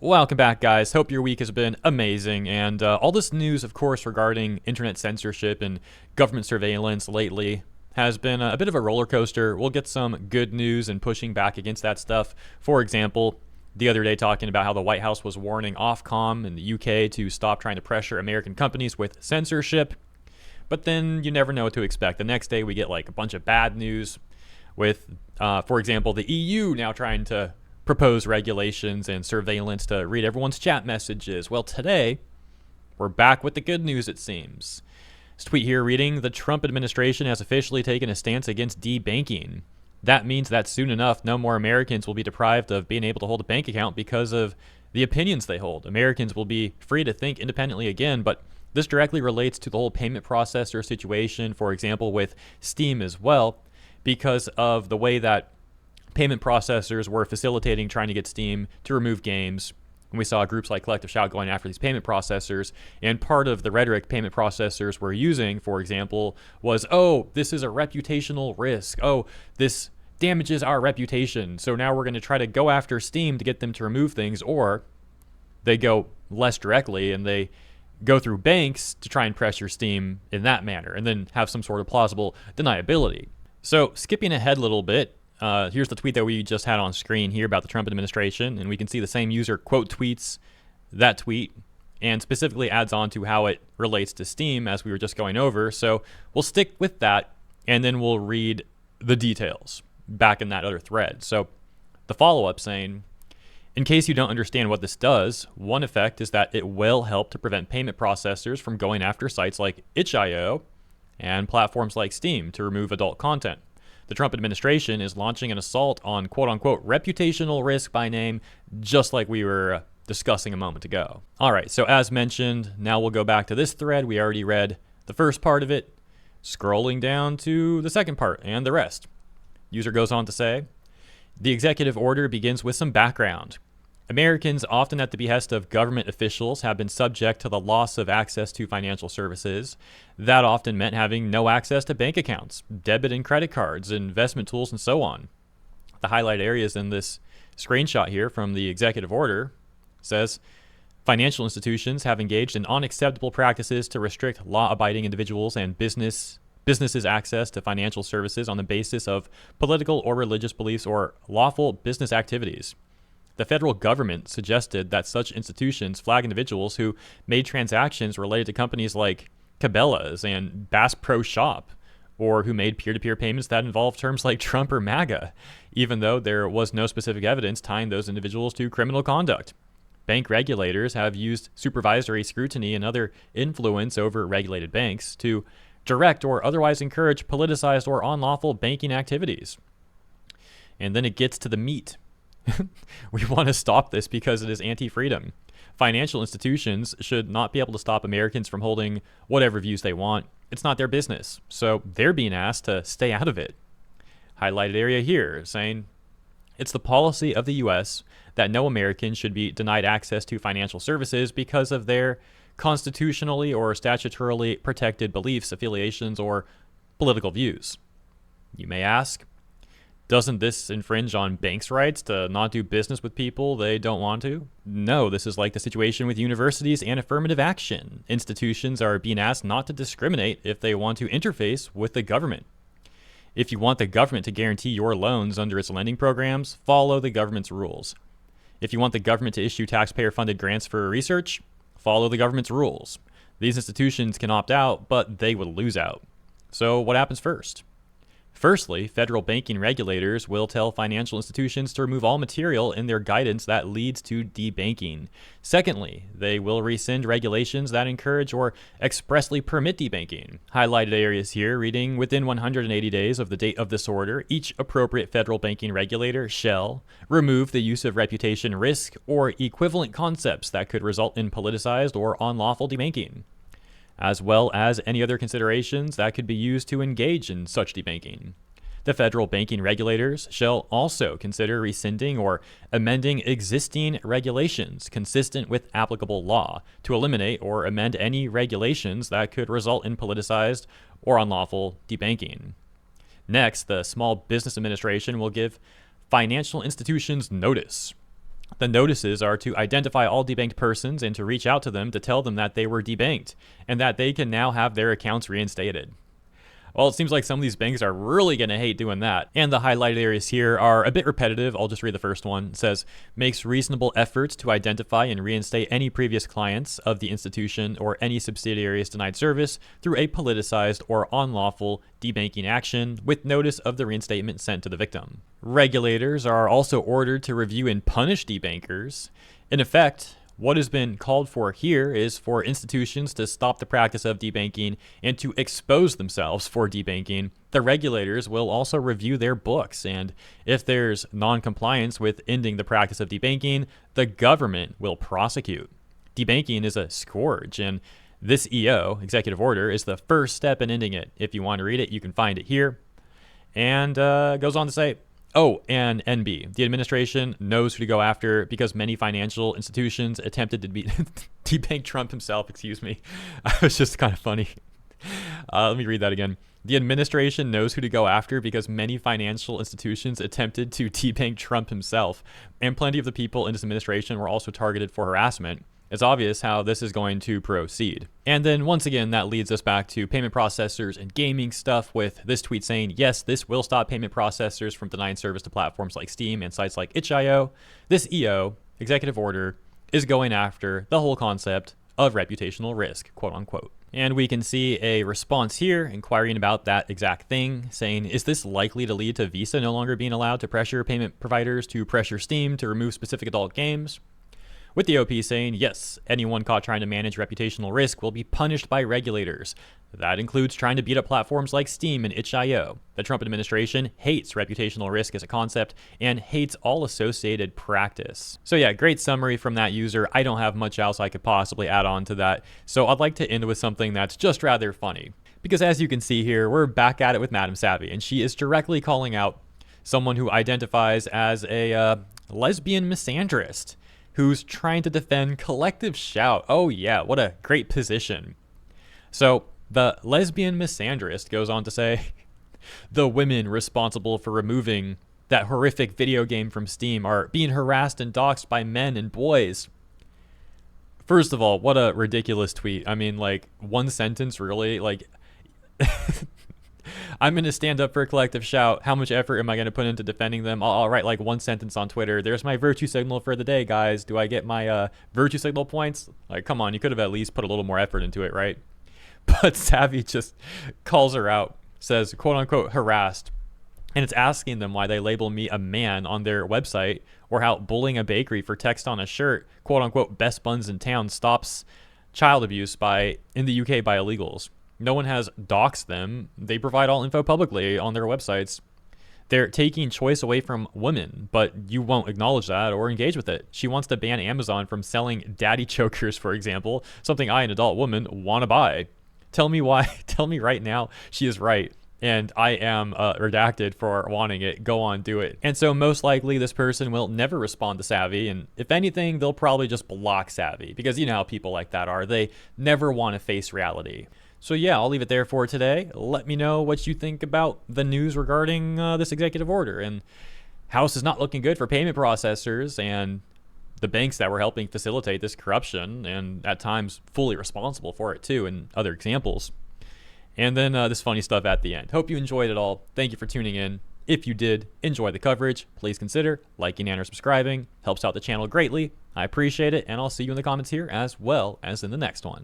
Welcome back, guys. Hope your week has been amazing. And all this news, of course, regarding internet censorship and government surveillance lately has been a bit of a roller coaster. We'll get some good news and pushing back against that stuff. For example, the other day talking about how the White House was warning Ofcom in the UK to stop trying to pressure American companies with censorship. But then you never know what to expect. The next day we get like a bunch of bad news with, for example, the EU now trying to propose regulations and surveillance to read everyone's chat messages. Well, today, we're back with the good news, it seems. This tweet here reading, the Trump administration has officially taken a stance against debanking. That means that soon enough, no more Americans will be deprived of being able to hold a bank account because of the opinions they hold. Americans will be free to think independently again, but this directly relates to the whole payment processor situation, for example, with Steam as well, because of the way that payment processors were facilitating trying to get Steam to remove games. And we saw groups like Collective Shout going after these payment processors. And part of the rhetoric payment processors were using, for example, was, oh, this is a reputational risk. Oh, this damages our reputation. So now we're going to try to go after Steam to get them to remove things. Or they go less directly and they go through banks to try and pressure Steam in that manner and then have some sort of plausible deniability. So skipping ahead a little bit, here's the tweet that we just had on screen here about the Trump administration, and we can see the same user quote tweets that tweet and specifically adds on to how it relates to Steam as we were just going over. So we'll stick with that, and then we'll read the details back in that other thread. So the follow-up saying, in case you don't understand what this does, one effect is that it will help to prevent payment processors from going after sites like itch.io and platforms like Steam to remove adult content. The Trump administration is launching an assault on quote-unquote reputational risk by name, just like we were discussing a moment ago. All right, so as mentioned, now we'll go back to this thread. We already read the first part of it, scrolling down to the second part and the rest. User goes on to say, the executive order begins with some background. Americans, often at the behest of government officials, have been subject to the loss of access to financial services. That often meant having no access to bank accounts, debit and credit cards, investment tools, and so on. The highlight areas in this screenshot here from the executive order says, financial institutions have engaged in unacceptable practices to restrict law-abiding individuals and businesses' access to financial services on the basis of political or religious beliefs or lawful business activities. The federal government suggested that such institutions flag individuals who made transactions related to companies like Cabela's and Bass Pro Shop, or who made peer-to-peer payments that involved terms like Trump or MAGA, even though there was no specific evidence tying those individuals to criminal conduct. Bank regulators have used supervisory scrutiny and other influence over regulated banks to direct or otherwise encourage politicized or unlawful banking activities. And then it gets to the meat. We want to stop this because it is anti-freedom. Financial institutions should not be able to stop Americans from holding whatever views they want. It's not their business, so they're being asked to stay out of it. Highlighted area here saying, it's the policy of the U.S. that no American should be denied access to financial services because of their constitutionally or statutorily protected beliefs, affiliations, or political views. You may ask, doesn't this infringe on banks' rights to not do business with people they don't want to? No, this is like the situation with universities and affirmative action. Institutions are being asked not to discriminate if they want to interface with the government. If you want the government to guarantee your loans under its lending programs, follow the government's rules. If you want the government to issue taxpayer-funded grants for research, follow the government's rules. These institutions can opt out, but they will lose out. So what happens first? Firstly, federal banking regulators will tell financial institutions to remove all material in their guidance that leads to debanking. Secondly, they will rescind regulations that encourage or expressly permit debanking. Highlighted areas here reading, within 180 days of the date of this order, each appropriate federal banking regulator shall remove the use of reputation risk or equivalent concepts that could result in politicized or unlawful debanking, as well as any other considerations that could be used to engage in such debanking. The federal banking regulators shall also consider rescinding or amending existing regulations consistent with applicable law to eliminate or amend any regulations that could result in politicized or unlawful debanking. Next, the Small Business Administration will give financial institutions notice. The notices are to identify all debanked persons and to reach out to them to tell them that they were debanked and that they can now have their accounts reinstated. Well, it seems like some of these banks are really going to hate doing that. And the highlighted areas here are a bit repetitive. I'll just read the first one. It says, makes reasonable efforts to identify and reinstate any previous clients of the institution or any subsidiaries denied service through a politicized or unlawful debanking action with notice of the reinstatement sent to the victim. Regulators are also ordered to review and punish debankers. In effect, what has been called for here is for institutions to stop the practice of debanking and to expose themselves for debanking. The regulators will also review their books, and if there's non-compliance with ending the practice of debanking, the government will prosecute. Debanking is a scourge, and this EO, executive order, is the first step in ending it. If you want to read it, you can find it here. And goes on to say, oh, and NB. The administration knows who to go after because many financial institutions attempted to debank Trump himself. Excuse me. It was just kind of funny. Let me read that again. The administration knows who to go after because many financial institutions attempted to debank Trump himself, and plenty of the people in this administration were also targeted for harassment. It's obvious how this is going to proceed. And then once again, that leads us back to payment processors and gaming stuff with this tweet saying, yes, this will stop payment processors from denying service to platforms like Steam and sites like itch.io. This EO, executive order, is going after the whole concept of reputational risk, quote unquote. And we can see a response here inquiring about that exact thing, saying, is this likely to lead to Visa no longer being allowed to pressure payment providers to pressure Steam to remove specific adult games? With the OP saying, yes, anyone caught trying to manage reputational risk will be punished by regulators. That includes trying to beat up platforms like Steam and itch.io. The Trump administration hates reputational risk as a concept and hates all associated practice. So yeah, great summary from that user. I don't have much else I could possibly add on to that. So I'd like to end with something that's just rather funny. Because as you can see here, we're back at it with Madam Savvy, and she is directly calling out someone who identifies as a lesbian misandrist who's trying to defend collective shout. Oh yeah, what a great position. So the lesbian misandrist goes on to say, the women responsible for removing that horrific video game from Steam are being harassed and doxxed by men and boys. First of all, what a ridiculous tweet. I mean, like, one sentence really, like, I'm going to stand up for a collective shout. How much effort am I going to put into defending them? I'll write like one sentence on Twitter. There's my virtue signal for the day, guys. Do I get my virtue signal points? Like, come on, you could have at least put a little more effort into it, right? But Savvy just calls her out, says, quote unquote, harassed. And it's asking them why they label me a man on their website, or how bullying a bakery for text on a shirt, quote unquote, best buns in town, stops child abuse in the UK by illegals. No one has doxed them. They provide all info publicly on their websites. They're taking choice away from women, but you won't acknowledge that or engage with it. She wants to ban Amazon from selling daddy chokers, for example, something I, an adult woman, want to buy. Tell me why. Tell me right now she is right, and I am redacted for wanting it. Go on, do it. And so most likely this person will never respond to Savvy, and if anything, they'll probably just block Savvy, because you know how people like that are. They never want to face reality. So yeah, I'll leave it there for today. Let me know what you think about the news regarding this executive order, and House is not looking good for payment processors and the banks that were helping facilitate this corruption and at times fully responsible for it too, and other examples. And then this funny stuff at the end. Hope you enjoyed it all. Thank you for tuning in. If you did enjoy the coverage, please consider liking and or subscribing. Helps out the channel greatly. I appreciate it, and I'll see you in the comments here as well as in the next one.